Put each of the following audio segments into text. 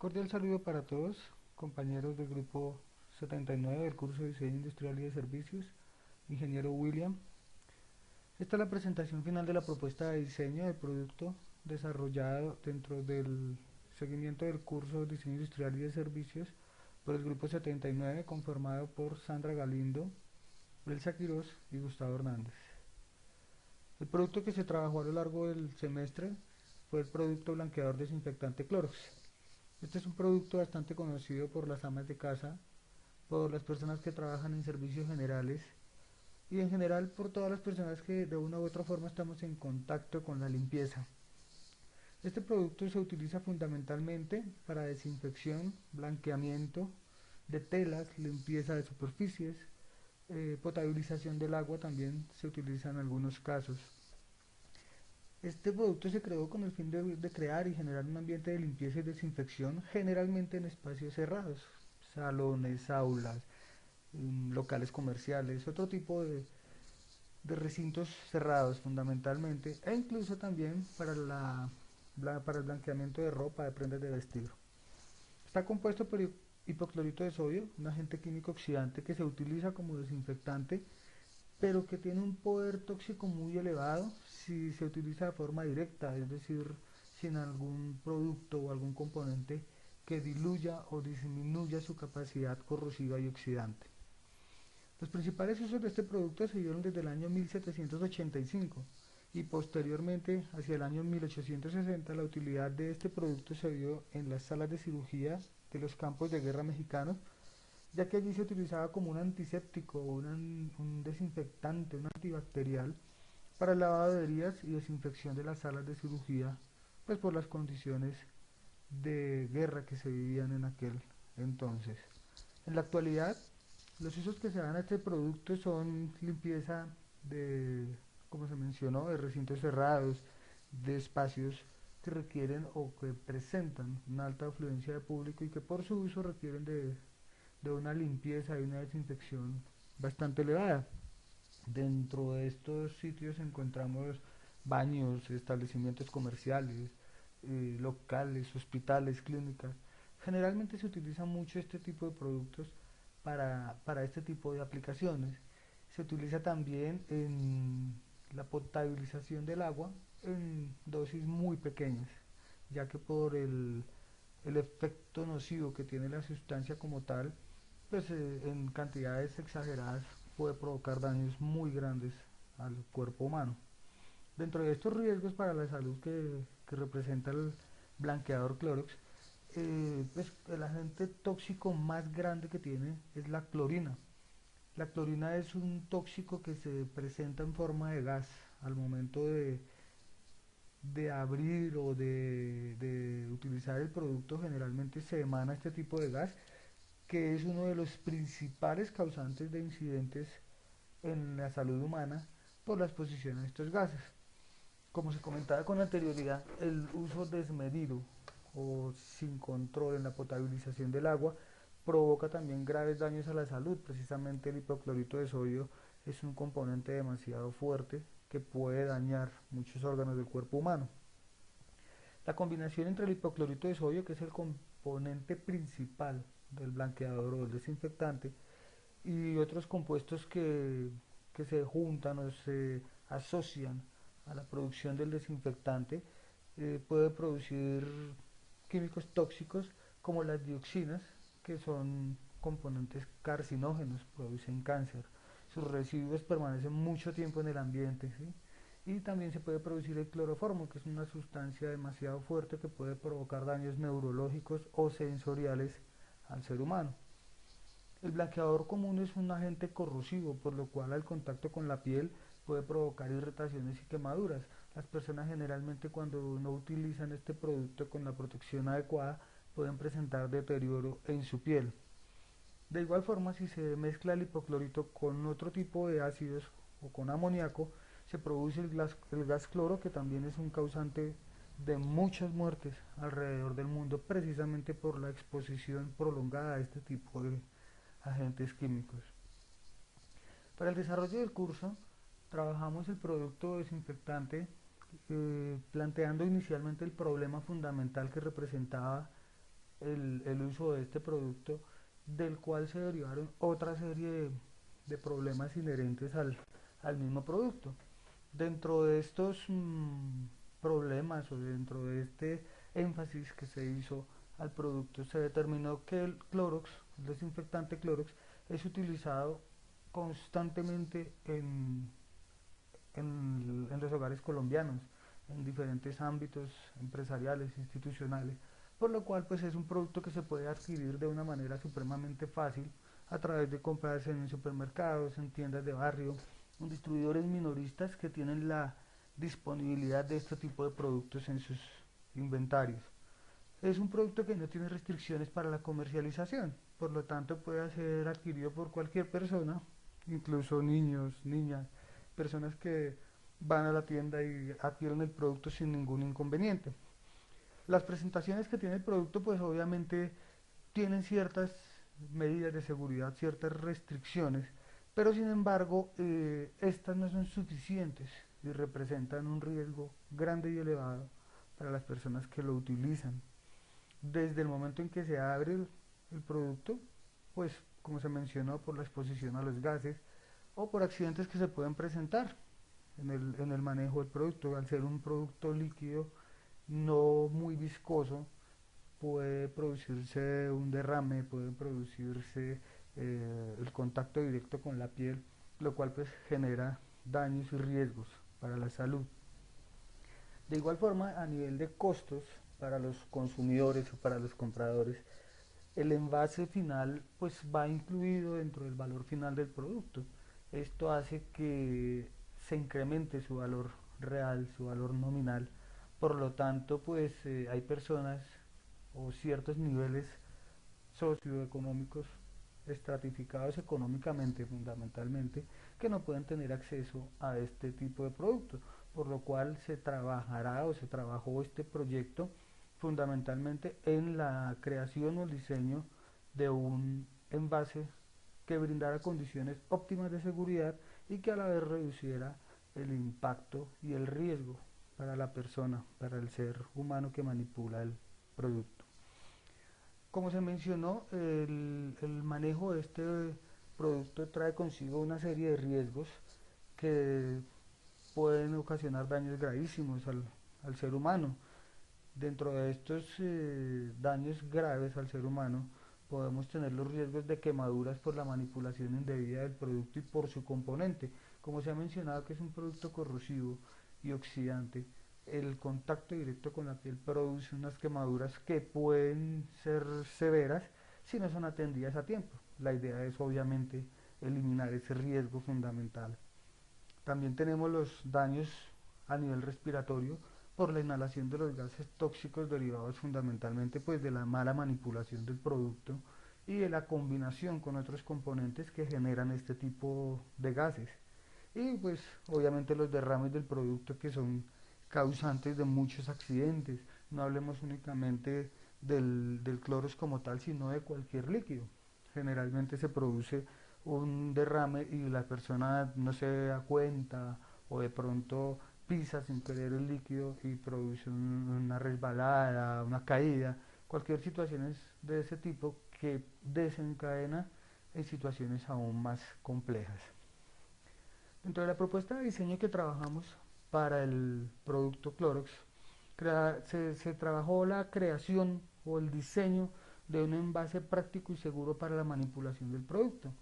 Cordial saludo para todos, compañeros del grupo 79 del curso de Diseño Industrial y de Servicios, ingeniero William. Esta es la presentación final de la propuesta de diseño del producto desarrollado dentro del seguimiento del curso de Diseño Industrial y de Servicios por el grupo 79 conformado por Sandra Galindo, Elsa Quirós y Gustavo Hernández. El producto que se trabajó a lo largo del semestre fue el producto blanqueador desinfectante Clorox. Este es un producto bastante conocido por las amas de casa, por las personas que trabajan en servicios generales y en general por todas las personas que de una u otra forma estamos en contacto con la limpieza. Este producto se utiliza fundamentalmente para desinfección, blanqueamiento de telas, limpieza de superficies, potabilización del agua también se utiliza en algunos casos. Este producto se creó con el fin de crear y generar un ambiente de limpieza y desinfección, generalmente en espacios cerrados, salones, aulas, locales comerciales, otro tipo de recintos cerrados fundamentalmente, e incluso también para, para el blanqueamiento de ropa, de prendas de vestir. Está compuesto por hipoclorito de sodio, un agente químico oxidante que se utiliza como desinfectante pero que tiene un poder tóxico muy elevado si se utiliza de forma directa, es decir, sin algún producto o algún componente que diluya o disminuya su capacidad corrosiva y oxidante. Los principales usos de este producto se dieron desde el año 1785 y posteriormente, hacia el año 1860, la utilidad de este producto se vio en las salas de cirugía de los campos de guerra mexicanos, ya que allí se utilizaba como un antiséptico, un desinfectante, un antibacterial para el lavado de heridas y desinfección de las salas de cirugía, pues por las condiciones de guerra que se vivían en aquel entonces. En la actualidad, los usos que se dan a este producto son limpieza de, como se mencionó, de recintos cerrados, de espacios que requieren o que presentan una alta afluencia de público y que por su uso requieren de una limpieza y una desinfección bastante elevada. Dentro de estos sitios encontramos baños, establecimientos comerciales, locales, hospitales, clínicas. Generalmente se utiliza mucho este tipo de productos para este tipo de aplicaciones. Se utiliza también en la potabilización del agua en dosis muy pequeñas, ya que por el efecto nocivo que tiene la sustancia como tal, pues en cantidades exageradas puede provocar daños muy grandes al cuerpo humano. Dentro de estos riesgos para la salud que representa el blanqueador Clorox, pues el agente tóxico más grande que tiene es la clorina. La clorina es un tóxico que se presenta en forma de gas al momento de abrir o de utilizar el producto. Generalmente se emana este tipo de gas que es uno de los principales causantes de incidentes en la salud humana por la exposición a estos gases. Como se comentaba con anterioridad, el uso desmedido o sin control en la potabilización del agua provoca también graves daños a la salud. Precisamente el hipoclorito de sodio es un componente demasiado fuerte que puede dañar muchos órganos del cuerpo humano. La combinación entre el hipoclorito de sodio, que es el componente principal del blanqueador o del desinfectante, y otros compuestos que se juntan o se asocian a la producción del desinfectante, puede producir químicos tóxicos como las dioxinas, que son componentes carcinógenos, producen cáncer. Sus residuos permanecen mucho tiempo en el ambiente, ¿sí? Y también se puede producir el cloroformo, que es una sustancia demasiado fuerte que puede provocar daños neurológicos o sensoriales al ser humano. El blanqueador común es un agente corrosivo, por lo cual al contacto con la piel puede provocar irritaciones y quemaduras. Las personas generalmente cuando no utilizan este producto con la protección adecuada pueden presentar deterioro en su piel. De igual forma, si se mezcla el hipoclorito con otro tipo de ácidos o con amoníaco, se produce el gas cloro, que también es un causante de muchas muertes alrededor del mundo, precisamente por la exposición prolongada a este tipo de agentes químicos. Para el desarrollo del curso, trabajamos el producto desinfectante planteando inicialmente el problema fundamental que representaba el uso de este producto, del cual se derivaron otra serie de problemas inherentes al mismo producto. Dentro de estos problemas o dentro de este énfasis que se hizo al producto, se determinó que el Clorox, el desinfectante Clorox, es utilizado constantemente en los hogares colombianos, en diferentes ámbitos empresariales, institucionales, por lo cual pues es un producto que se puede adquirir de una manera supremamente fácil a través de comprarse en supermercados, en tiendas de barrio, en distribuidores minoristas que tienen la disponibilidad de este tipo de productos en sus inventarios. Es un producto que no tiene restricciones para la comercialización, por lo tanto puede ser adquirido por cualquier persona, incluso niños, niñas, personas que van a la tienda y adquieren el producto sin ningún inconveniente. Las presentaciones que tiene el producto pues obviamente tienen ciertas medidas de seguridad, ciertas restricciones, pero sin embargo estas no son suficientes y representan un riesgo grande y elevado para las personas que lo utilizan. Desde el momento en que se abre el producto, pues como se mencionó, por la exposición a los gases o por accidentes que se pueden presentar en el manejo del producto. Al ser un producto líquido no muy viscoso, puede producirse un derrame, puede producirse el contacto directo con la piel, lo cual pues genera daños y riesgos para la salud. De igual forma, a nivel de costos para los consumidores o para los compradores, el envase final pues va incluido dentro del valor final del producto. Esto hace que se incremente su valor real, su valor nominal. Por lo tanto, pues hay personas o ciertos niveles socioeconómicos estratificados económicamente fundamentalmente que no pueden tener acceso a este tipo de productos, por lo cual se trabajará o se trabajó este proyecto fundamentalmente en la creación o el diseño de un envase que brindara condiciones óptimas de seguridad y que a la vez reduciera el impacto y el riesgo para la persona, para el ser humano que manipula el producto. Como se mencionó, el manejo de este producto trae consigo una serie de riesgos que pueden ocasionar daños gravísimos al ser humano. Dentro de estos daños graves al ser humano podemos tener los riesgos de quemaduras por la manipulación indebida del producto y por su componente. Como se ha mencionado que es un producto corrosivo y oxidante, el contacto directo con la piel produce unas quemaduras que pueden ser severas si no son atendidas a tiempo. La idea es obviamente eliminar ese riesgo fundamental. También tenemos los daños a nivel respiratorio por la inhalación de los gases tóxicos derivados fundamentalmente pues de la mala manipulación del producto y de la combinación con otros componentes que generan este tipo de gases. Y pues obviamente los derrames del producto que son causantes de muchos accidentes. No hablemos únicamente del clorus como tal, sino de cualquier líquido. Generalmente se produce un derrame y la persona no se da cuenta o de pronto pisa sin querer el líquido y produce una resbalada, una caída, cualquier situación de ese tipo que desencadena en situaciones aún más complejas. Dentro de la propuesta de diseño que trabajamos para el producto Clorox, se trabajó la creación o el diseño de un envase práctico y seguro para la manipulación del producto.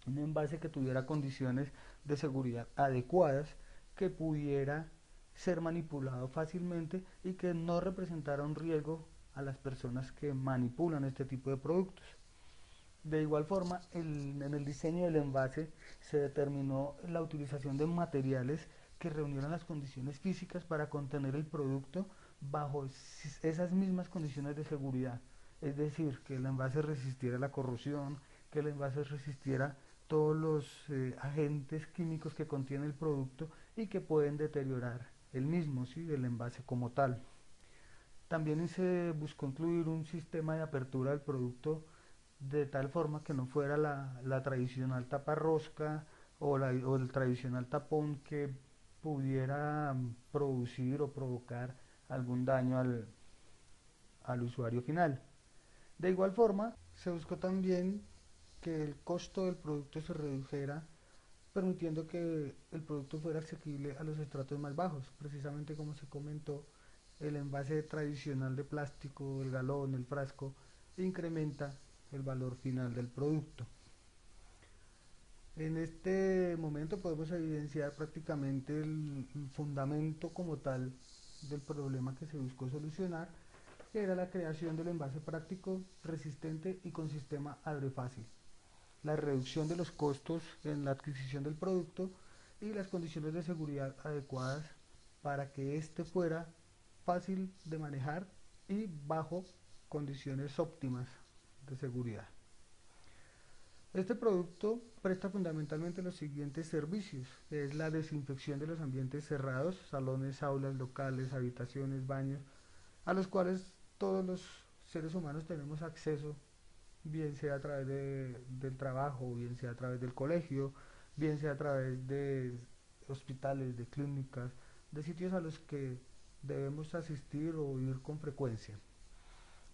Un envase que tuviera condiciones de seguridad adecuadas, que pudiera ser manipulado fácilmente y que no representara un riesgo a las personas que manipulan este tipo de productos. De igual forma, en el diseño del envase se determinó la utilización de materiales que reunieran las condiciones físicas para contener el producto bajo esas mismas condiciones de seguridad. Es decir, que el envase resistiera la corrosión, que el envase resistiera todos los agentes químicos que contiene el producto y que pueden deteriorar el mismo, ¿sí?, el envase como tal. También se buscó incluir un sistema de apertura del producto de tal forma que no fuera la tradicional tapa rosca o el tradicional tapón que pudiera producir o provocar algún daño al usuario final. De igual forma, se buscó también que el costo del producto se redujera, permitiendo que el producto fuera asequible a los estratos más bajos, precisamente como se comentó, el envase tradicional de plástico, el galón, el frasco, incrementa el valor final del producto. En este momento podemos evidenciar prácticamente el fundamento como tal del problema que se buscó solucionar, que era la creación del envase práctico, resistente y con sistema abre fácil, la reducción de los costos en la adquisición del producto y las condiciones de seguridad adecuadas para que éste fuera fácil de manejar y bajo condiciones óptimas de seguridad. Este producto presta fundamentalmente los siguientes servicios, que es la desinfección de los ambientes cerrados, salones, aulas, locales, habitaciones, baños, a los cuales todos los seres humanos tenemos acceso, bien sea a través del trabajo, bien sea a través del colegio, bien sea a través de hospitales, de clínicas, de sitios a los que debemos asistir o ir con frecuencia.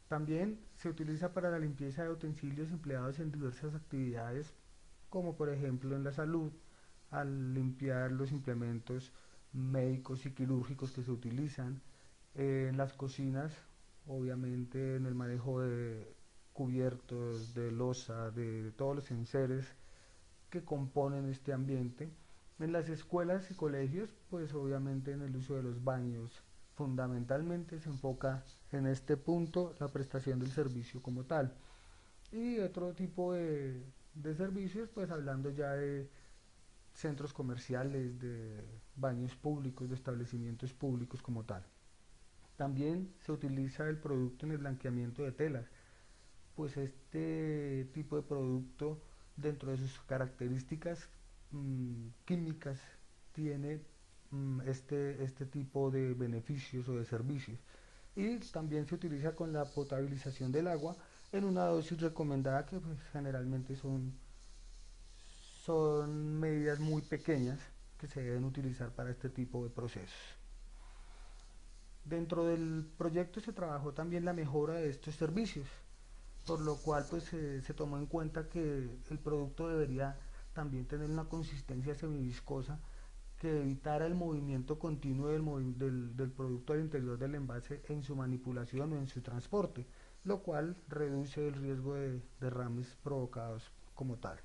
También se utiliza para la limpieza de utensilios empleados en diversas actividades, como por ejemplo en la salud, al limpiar los implementos médicos y quirúrgicos que se utilizan, en las cocinas, obviamente en el manejo de cubiertos, de loza, de todos los enseres que componen este ambiente. En las escuelas y colegios, pues obviamente en el uso de los baños. Fundamentalmente se enfoca en este punto la prestación del servicio como tal. Y otro tipo de servicios, pues hablando ya de centros comerciales, de baños públicos, de establecimientos públicos como tal. También se utiliza el producto en el blanqueamiento de telas, pues este tipo de producto dentro de sus características químicas tiene este tipo de beneficios o de servicios. Y también se utiliza con la potabilización del agua en una dosis recomendada que pues, generalmente son medidas muy pequeñas que se deben utilizar para este tipo de procesos. Dentro del proyecto se trabajó también la mejora de estos servicios, por lo cual pues se tomó en cuenta que el producto debería también tener una consistencia semiviscosa que evitara el movimiento continuo del producto al interior del envase en su manipulación o en su transporte, lo cual reduce el riesgo de derrames provocados como tal.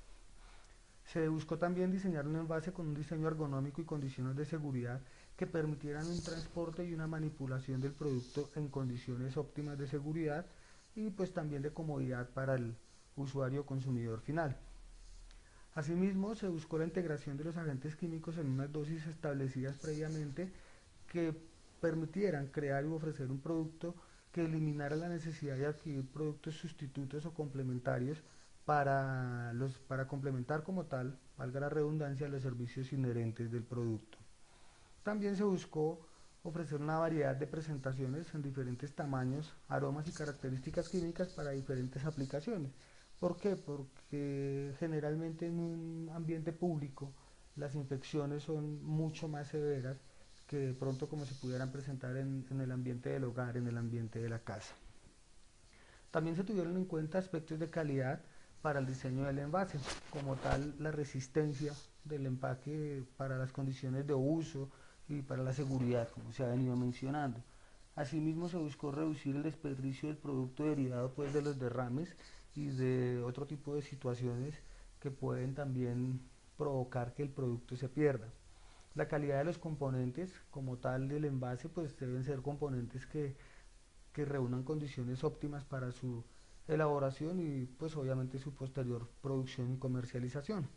Se buscó también diseñar un envase con un diseño ergonómico y condiciones de seguridad que permitieran un transporte y una manipulación del producto en condiciones óptimas de seguridad y pues también de comodidad para el usuario consumidor final. Asimismo, se buscó la integración de los agentes químicos en unas dosis establecidas previamente que permitieran crear y ofrecer un producto que eliminara la necesidad de adquirir productos sustitutos o complementarios para complementar como tal, valga la redundancia, los servicios inherentes del producto. También se buscó ofrecer una variedad de presentaciones en diferentes tamaños, aromas y características químicas para diferentes aplicaciones. ¿Por qué? Porque generalmente en un ambiente público las infecciones son mucho más severas que de pronto como se pudieran presentar en el ambiente del hogar, en el ambiente de la casa. También se tuvieron en cuenta aspectos de calidad para el diseño del envase, como tal la resistencia del empaque para las condiciones de uso y para la seguridad, como se ha venido mencionando. Asimismo, se buscó reducir el desperdicio del producto derivado pues, de los derrames y de otro tipo de situaciones que pueden también provocar que el producto se pierda. La calidad de los componentes, como tal del envase, pues deben ser componentes que reúnan condiciones óptimas para su elaboración y pues obviamente su posterior producción y comercialización.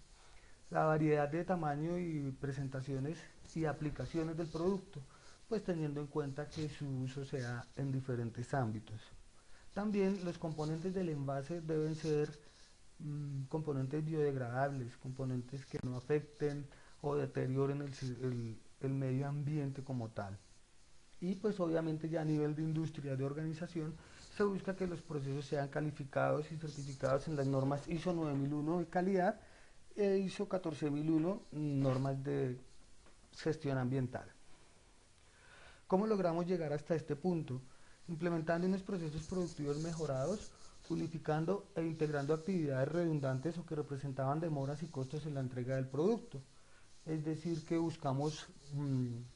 La variedad de tamaño y presentaciones y aplicaciones del producto, pues teniendo en cuenta que su uso se da en diferentes ámbitos. También los componentes del envase deben ser componentes biodegradables, componentes que no afecten o deterioren el medio ambiente como tal. Y pues obviamente ya a nivel de industria, de organización, se busca que los procesos sean calificados y certificados en las normas ISO 9001 de calidad e ISO 14001 normas de gestión ambiental. ¿Cómo logramos llegar hasta este punto? Implementando unos procesos productivos mejorados unificando e integrando actividades redundantes o que representaban demoras y costos en la entrega del producto. Es decir, que buscamos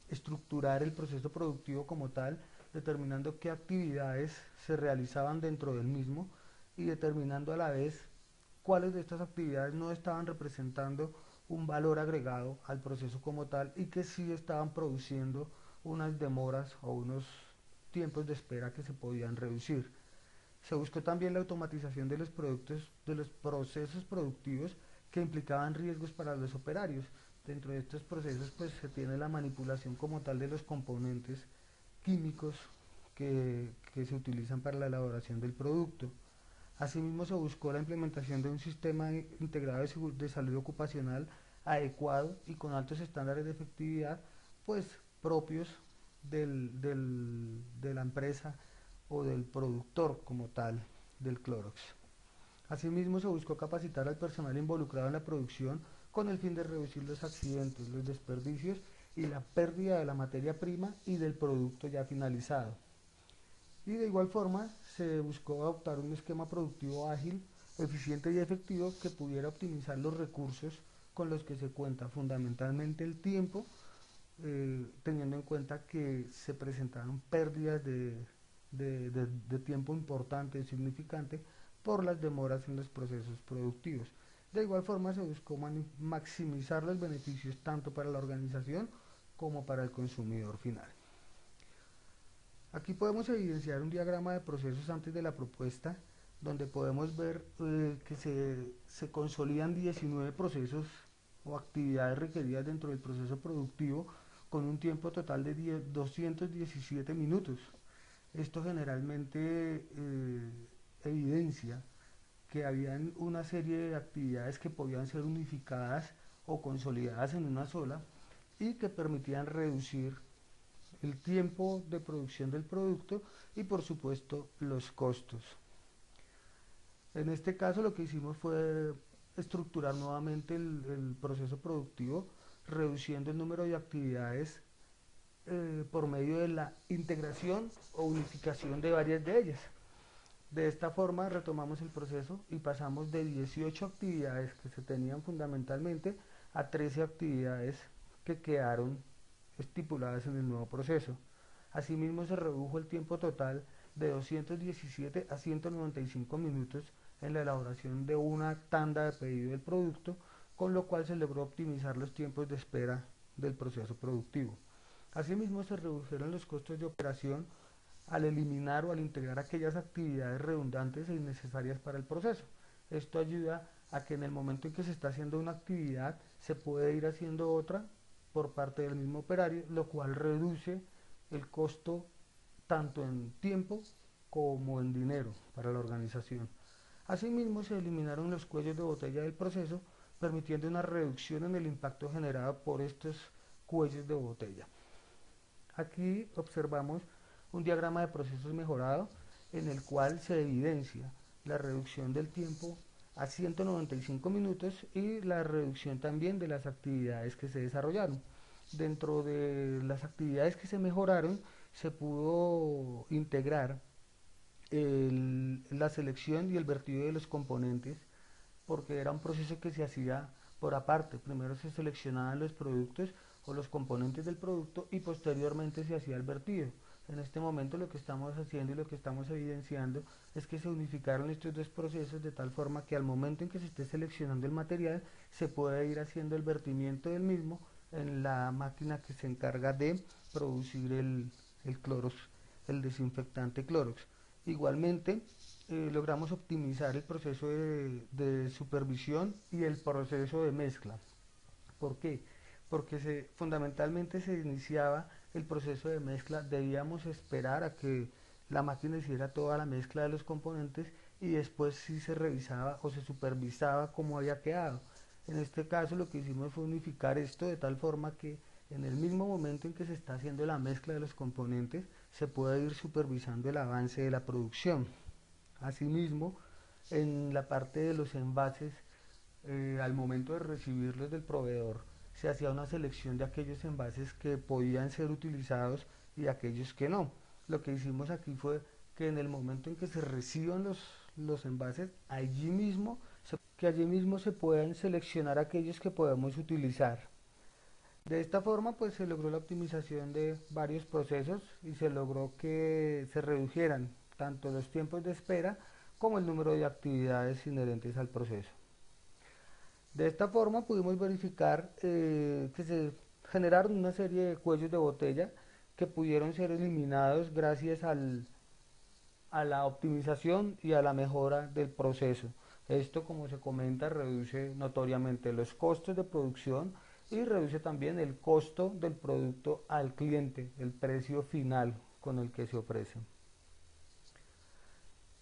estructurar el proceso productivo como tal, determinando qué actividades se realizaban dentro del mismo y determinando a la vez cuáles de estas actividades no estaban representando un valor agregado al proceso como tal y que sí estaban produciendo unas demoras o unos tiempos de espera que se podían reducir. Se buscó también la automatización de los productos, de los procesos productivos que implicaban riesgos para los operarios. Dentro de estos procesos pues se tiene la manipulación como tal de los componentes químicos que se utilizan para la elaboración del producto. Asimismo se buscó la implementación de un sistema integrado de salud ocupacional adecuado y con altos estándares de efectividad pues propios de la empresa o del productor como tal del Clorox. Asimismo, se buscó capacitar al personal involucrado en la producción con el fin de reducir los accidentes, los desperdicios y la pérdida de la materia prima y del producto ya finalizado. Y de igual forma, se buscó adoptar un esquema productivo ágil, eficiente y efectivo que pudiera optimizar los recursos con los que se cuenta, fundamentalmente el tiempo, teniendo en cuenta que se presentaron pérdidas de tiempo importante y significante por las demoras en los procesos productivos. De igual forma se buscó maximizar los beneficios tanto para la organización como para el consumidor final. Aquí podemos evidenciar un diagrama de procesos antes de la propuesta, donde podemos ver que se consolidan 19 procesos o actividades requeridas dentro del proceso productivo con un tiempo total de 217 minutos. Esto generalmente evidencia que habían una serie de actividades que podían ser unificadas o consolidadas en una sola y que permitían reducir el tiempo de producción del producto y por supuesto los costos. En este caso lo que hicimos fue estructurar nuevamente el proceso productivo, reduciendo el número de actividades por medio de la integración o unificación de varias de ellas. De esta forma retomamos el proceso y pasamos de 18 actividades que se tenían fundamentalmente a 13 actividades que quedaron estipuladas en el nuevo proceso. Asimismo se redujo el tiempo total de 217 a 195 minutos en la elaboración de una tanda de pedido del producto, con lo cual se logró optimizar los tiempos de espera del proceso productivo. Asimismo se redujeron los costos de operación al eliminar o al integrar aquellas actividades redundantes e innecesarias para el proceso. Esto ayuda a que en el momento en que se está haciendo una actividad se puede ir haciendo otra por parte del mismo operario, lo cual reduce el costo tanto en tiempo como en dinero para la organización. Asimismo, se eliminaron los cuellos de botella del proceso, permitiendo una reducción en el impacto generado por estos cuellos de botella. Aquí observamos un diagrama de procesos mejorado en el cual se evidencia la reducción del tiempo a 195 minutos y la reducción también de las actividades que se desarrollaron. Dentro de las actividades que se mejoraron se pudo integrar la selección y el vertido de los componentes, porque era un proceso que se hacía por aparte. Primero se seleccionaban los productos o los componentes del producto y posteriormente se hacía el vertido. En este momento lo que estamos haciendo y lo que estamos evidenciando es que se unificaron estos dos procesos de tal forma que al momento en que se esté seleccionando el material se puede ir haciendo el vertimiento del mismo en la máquina que se encarga de producir el Clorox, el desinfectante Clorox. Igualmente logramos optimizar el proceso de supervisión y el proceso de mezcla. ¿Por qué? Porque fundamentalmente se iniciaba el proceso de mezcla, debíamos esperar a que la máquina hiciera toda la mezcla de los componentes y después sí se revisaba o se supervisaba cómo había quedado. En este caso lo que hicimos fue unificar esto de tal forma que en el mismo momento en que se está haciendo la mezcla de los componentes se puede ir supervisando el avance de la producción. Asimismo, en la parte de los envases, al momento de recibirlos del proveedor, se hacía una selección de aquellos envases que podían ser utilizados y aquellos que no. Lo que hicimos aquí fue que en el momento en que se reciban los envases allí mismo, que allí mismo se puedan seleccionar aquellos que podemos utilizar. De esta forma, pues se logró la optimización de varios procesos y se logró que se redujeran tanto los tiempos de espera como el número de actividades inherentes al proceso. De esta forma pudimos verificar que se generaron una serie de cuellos de botella que pudieron ser eliminados gracias a la optimización y a la mejora del proceso. Esto, como se comenta, reduce notoriamente los costos de producción y reduce también el costo del producto al cliente, el precio final con el que se ofrece.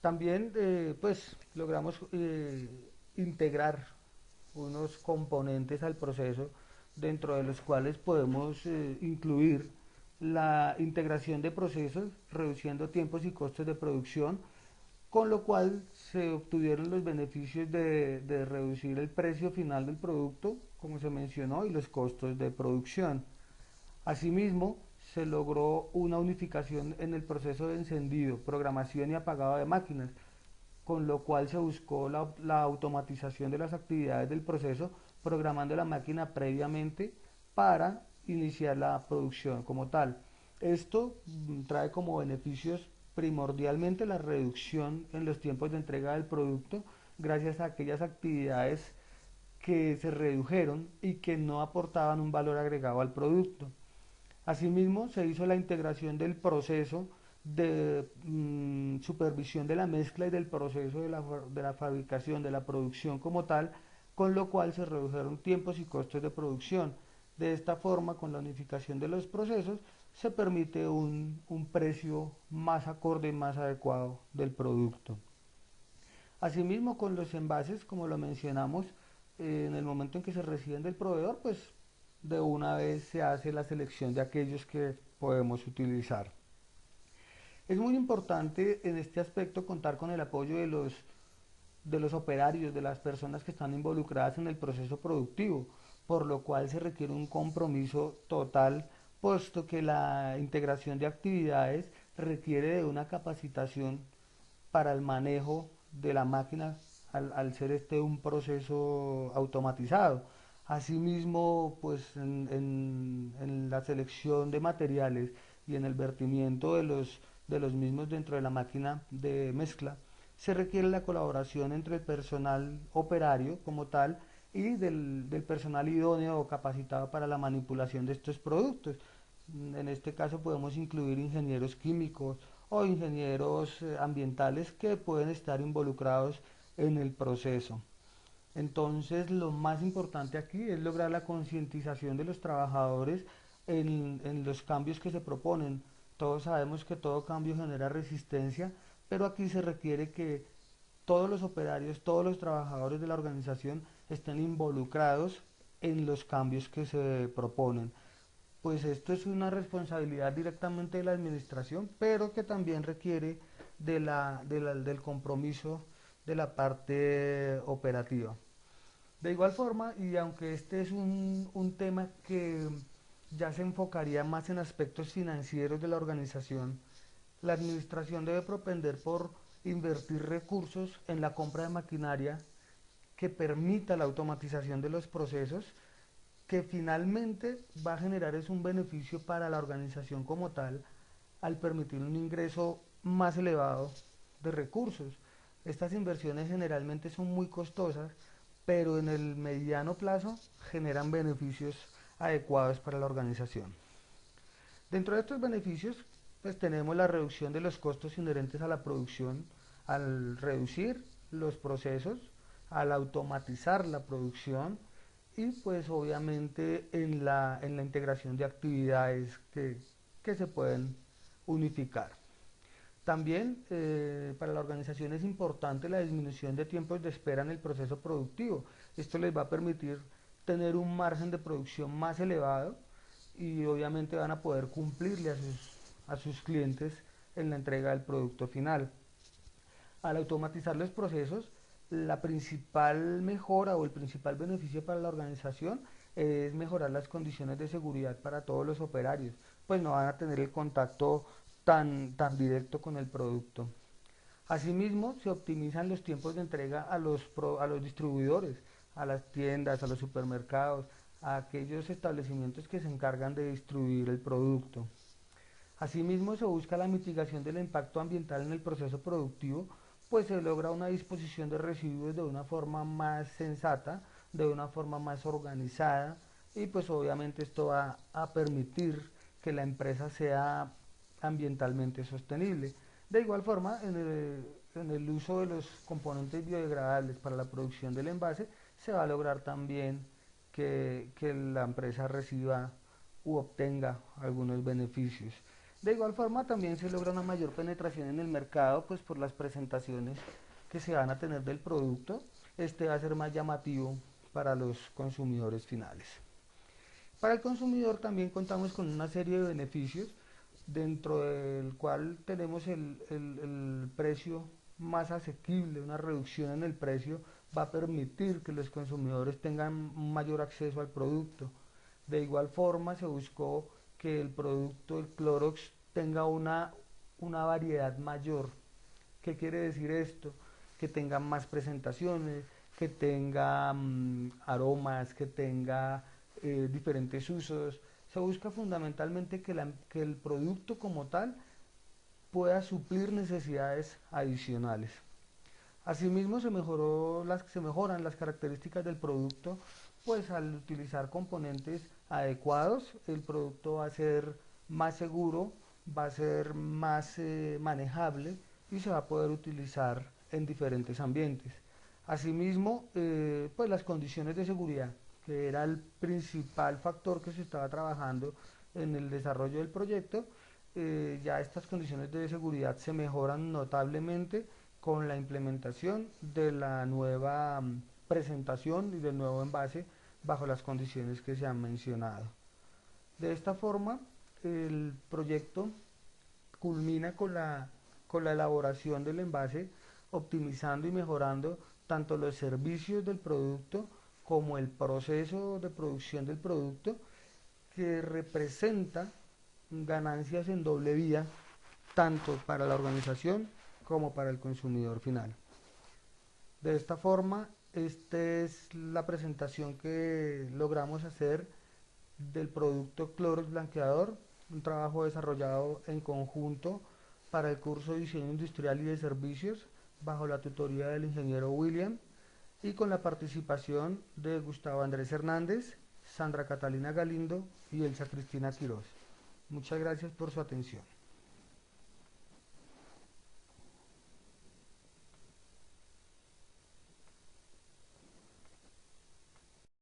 También pues logramos integrar unos componentes al proceso dentro de los cuales podemos incluir la integración de procesos, reduciendo tiempos y costos de producción, con lo cual se obtuvieron los beneficios de reducir el precio final del producto, como se mencionó, y los costos de producción. Asimismo, se logró una unificación en el proceso de encendido, programación y apagado de máquinas, con lo cual se buscó la automatización de las actividades del proceso, programando la máquina previamente para iniciar la producción como tal. Esto trae como beneficios primordialmente la reducción en los tiempos de entrega del producto, gracias a aquellas actividades que se redujeron y que no aportaban un valor agregado al producto. Asimismo, se hizo la integración del proceso de supervisión de la mezcla y del proceso de la fabricación, de la producción como tal, con lo cual se redujeron tiempos y costos de producción. De esta forma, con la unificación de los procesos, se permite un precio más acorde y más adecuado del producto. Asimismo, con los envases, como lo mencionamos, en el momento en que se reciben del proveedor, pues de una vez se hace la selección de aquellos que podemos utilizar. Es muy importante en este aspecto contar con el apoyo de los operarios, de las personas que están involucradas en el proceso productivo, por lo cual se requiere un compromiso total, puesto que la integración de actividades requiere de una capacitación para el manejo de la máquina al ser este un proceso automatizado. Asimismo, pues en la selección de materiales y en el vertimiento de los mismos dentro de la máquina de mezcla, se requiere la colaboración entre el personal operario como tal y del personal idóneo o capacitado para la manipulación de estos productos. En este caso podemos incluir ingenieros químicos o ingenieros ambientales que pueden estar involucrados en el proceso. Entonces, lo más importante aquí es lograr la concientización de los trabajadores en los cambios que se proponen. Todos sabemos que todo cambio genera resistencia, pero aquí se requiere que todos los operarios, todos los trabajadores de la organización estén involucrados en los cambios que se proponen. Pues esto es una responsabilidad directamente de la administración, pero que también requiere del compromiso de la parte operativa. De igual forma, y aunque este es un tema que ya se enfocaría más en aspectos financieros de la organización, la administración debe propender por invertir recursos en la compra de maquinaria que permita la automatización de los procesos, que finalmente va a generar es un beneficio para la organización como tal al permitir un ingreso más elevado de recursos. Estas inversiones generalmente son muy costosas, pero en el mediano plazo generan beneficios adecuados para la organización. Dentro de estos beneficios, pues tenemos la reducción de los costos inherentes a la producción al reducir los procesos, al automatizar la producción y pues obviamente en la integración de actividades que se pueden unificar. También para la organización es importante la disminución de tiempos de espera en el proceso productivo. Esto les va a permitir tener un margen de producción más elevado y obviamente van a poder cumplirle a sus clientes en la entrega del producto final. Al automatizar los procesos, la principal mejora o el principal beneficio para la organización es mejorar las condiciones de seguridad para todos los operarios, pues no van a tener el contacto tan directo con el producto. Asimismo, se optimizan los tiempos de entrega a los distribuidores, a las tiendas, a los supermercados, a aquellos establecimientos que se encargan de distribuir el producto. Asimismo, se busca la mitigación del impacto ambiental en el proceso productivo, pues se logra una disposición de residuos de una forma más sensata, de una forma más organizada, y pues obviamente esto va a permitir que la empresa sea ambientalmente sostenible. De igual forma, en el uso de los componentes biodegradables para la producción del envase, se va a lograr también que la empresa reciba u obtenga algunos beneficios. De igual forma, también se logra una mayor penetración en el mercado, pues por las presentaciones que se van a tener del producto, este va a ser más llamativo para los consumidores finales. Para el consumidor también contamos con una serie de beneficios, dentro del cual tenemos el precio más asequible, una reducción en el precio va a permitir que los consumidores tengan un mayor acceso al producto. De igual forma se buscó que el producto, el Clorox, tenga una variedad mayor. ¿Qué quiere decir esto? Que tenga más presentaciones, que tenga aromas, que tenga diferentes usos. Se busca fundamentalmente que el producto como tal pueda suplir necesidades adicionales. Asimismo, se mejoran las características del producto, pues al utilizar componentes adecuados, el producto va a ser más seguro, va a ser más manejable y se va a poder utilizar en diferentes ambientes. Asimismo, pues las condiciones de seguridad, que era el principal factor que se estaba trabajando en el desarrollo del proyecto, ya estas condiciones de seguridad se mejoran notablemente con la implementación de la nueva presentación y del nuevo envase bajo las condiciones que se han mencionado. De esta forma, el proyecto culmina con la elaboración del envase, optimizando y mejorando tanto los servicios del producto como el proceso de producción del producto, que representa ganancias en doble vía, tanto para la organización como para el consumidor final. De esta forma, esta es la presentación que logramos hacer del producto Clorox Blanqueador, un trabajo desarrollado en conjunto para el curso de Diseño Industrial y de Servicios bajo la tutoría del ingeniero William y con la participación de Gustavo Andrés Hernández, Sandra Catalina Galindo y Elsa Cristina Quiroz. Muchas gracias por su atención.